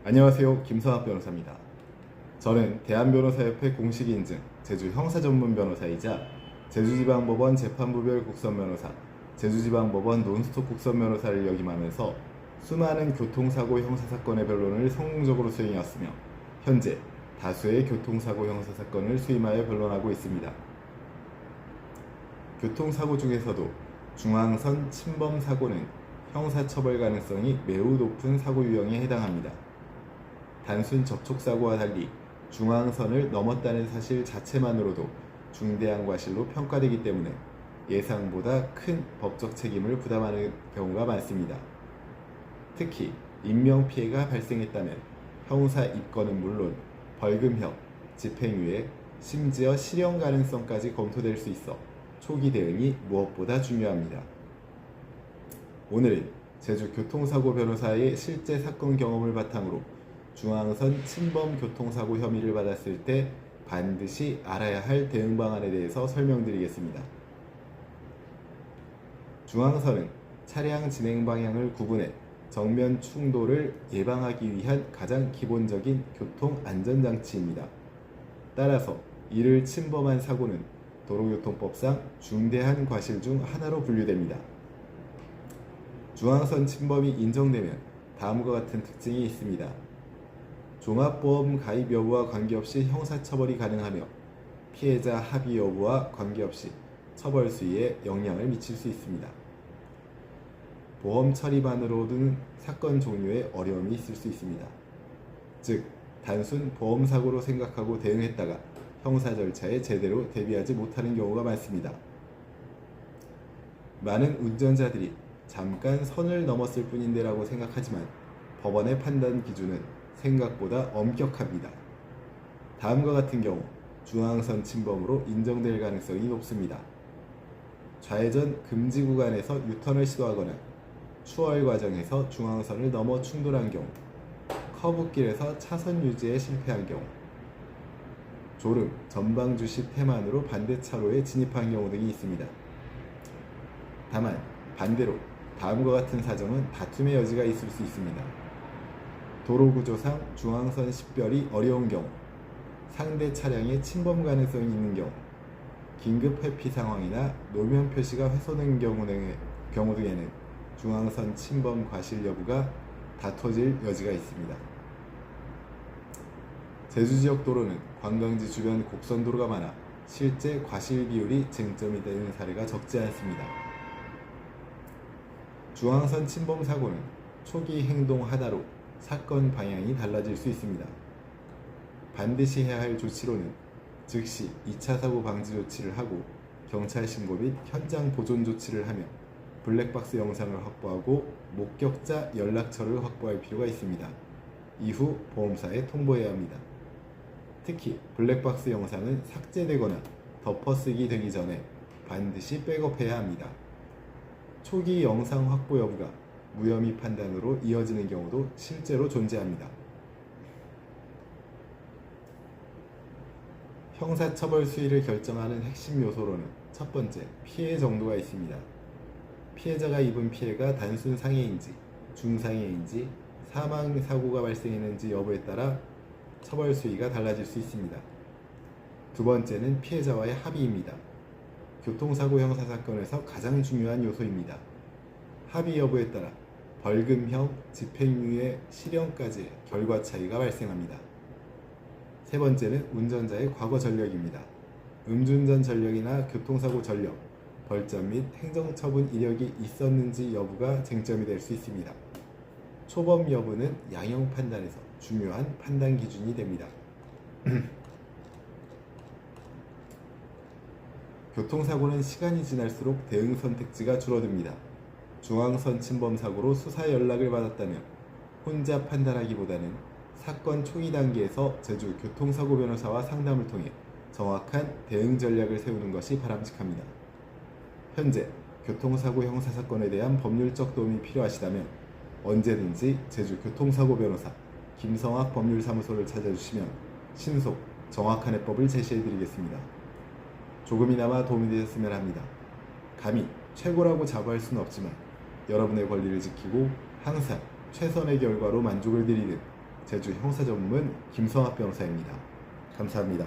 안녕하세요. 김선학 변호사입니다. 저는 대한변호사협회 공식 인증 제주 형사전문 변호사이자 제주지방법원 재판부별 국선변호사, 제주지방법원 논스톱 국선변호사를 역임하면서 수많은 교통사고 형사사건의 변론을 성공적으로 수행해왔으며 현재 다수의 교통사고 형사사건을 수임하여 변론하고 있습니다. 교통사고 중에서도 중앙선 침범 사고는 형사처벌 가능성이 매우 높은 사고 유형에 해당합니다. 단순 접촉사고와 달리 중앙선을 넘었다는 사실 자체만으로도 중대한 과실로 평가되기 때문에 예상보다 큰 법적 책임을 부담하는 경우가 많습니다. 특히 인명피해가 발생했다면 형사 입건은 물론 벌금형, 집행유예, 심지어 실형 가능성까지 검토될 수 있어 초기 대응이 무엇보다 중요합니다. 오늘은 제주 교통사고 변호사의 실제 사건 경험을 바탕으로 중앙선 침범 교통사고 혐의를 받았을 때 반드시 알아야 할 대응 방안에 대해서 설명드리겠습니다. 중앙선은 차량 진행 방향을 구분해 정면 충돌을 예방하기 위한 가장 기본적인 교통 안전장치입니다. 따라서 이를 침범한 사고는 도로교통법상 중대한 과실 중 하나로 분류됩니다. 중앙선 침범이 인정되면 다음과 같은 특징이 있습니다. 종합보험 가입 여부와 관계없이 형사처벌이 가능하며 피해자 합의 여부와 관계없이 처벌 수위에 영향을 미칠 수 있습니다. 보험 처리만으로는 사건 종료에 어려움이 있을 수 있습니다. 즉, 단순 보험사고로 생각하고 대응했다가 형사 절차에 제대로 대비하지 못하는 경우가 많습니다. 많은 운전자들이 잠깐 선을 넘었을 뿐인데 라고 생각하지만 법원의 판단 기준은 생각보다 엄격합니다. 다음과 같은 경우 중앙선 침범으로 인정될 가능성이 높습니다. 좌회전 금지 구간에서 유턴을 시도하거나 추월 과정에서 중앙선을 넘어 충돌한 경우, 커브길에서 차선 유지에 실패한 경우, 졸음, 전방 주시 태만으로 반대 차로에 진입한 경우 등이 있습니다. 다만 반대로 다음과 같은 사정은 다툼의 여지가 있을 수 있습니다. 도로구조상 중앙선 식별이 어려운 경우, 상대 차량의 침범 가능성이 있는 경우, 긴급 회피 상황이나 노면 표시가 훼손된 경우 등에는 중앙선 침범 과실 여부가 다퉈질 여지가 있습니다. 제주 지역 도로는 관광지 주변 곡선도로가 많아 실제 과실 비율이 쟁점이 되는 사례가 적지 않습니다. 중앙선 침범 사고는 초기 행동 하나로 사건 방향이 달라질 수 있습니다. 반드시 해야 할 조치로는 즉시 2차 사고 방지 조치를 하고 경찰 신고 및 현장 보존 조치를 하며 블랙박스 영상을 확보하고 목격자 연락처를 확보할 필요가 있습니다. 이후 보험사에 통보해야 합니다. 특히 블랙박스 영상은 삭제되거나 덮어쓰기 되기 전에 반드시 백업해야 합니다. 초기 영상 확보 여부가 무혐의 판단으로 이어지는 경우도 실제로 존재합니다. 형사처벌 수위를 결정하는 핵심 요소로는 첫 번째, 피해 정도가 있습니다. 피해자가 입은 피해가 단순 상해인지, 중상해인지, 사망 사고가 발생했는지 여부에 따라 처벌 수위가 달라질 수 있습니다. 두 번째는 피해자와의 합의입니다. 교통사고 형사사건에서 가장 중요한 요소입니다. 합의 여부에 따라 벌금형, 집행유예, 실형까지의 결과 차이가 발생합니다. 세 번째는 운전자의 과거 전력입니다. 음주운전 전력이나 교통사고 전력, 벌점 및 행정처분 이력이 있었는지 여부가 쟁점이 될 수 있습니다. 초범 여부는 양형 판단에서 중요한 판단 기준이 됩니다. 교통사고는 시간이 지날수록 대응 선택지가 줄어듭니다. 중앙선 침범 사고로 수사 연락을 받았다면 혼자 판단하기보다는 사건 초기 단계에서 제주 교통사고 변호사와 상담을 통해 정확한 대응 전략을 세우는 것이 바람직합니다. 현재 교통사고 형사사건에 대한 법률적 도움이 필요하시다면 언제든지 제주 교통사고 변호사 김성학 법률사무소를 찾아주시면 신속, 정확한 해법을 제시해드리겠습니다. 조금이나마 도움이 되셨으면 합니다. 감히 최고라고 자부할 수는 없지만 여러분의 권리를 지키고 항상 최선의 결과로 만족을 드리는 제주 형사전문 김성학 변호사입니다. 감사합니다.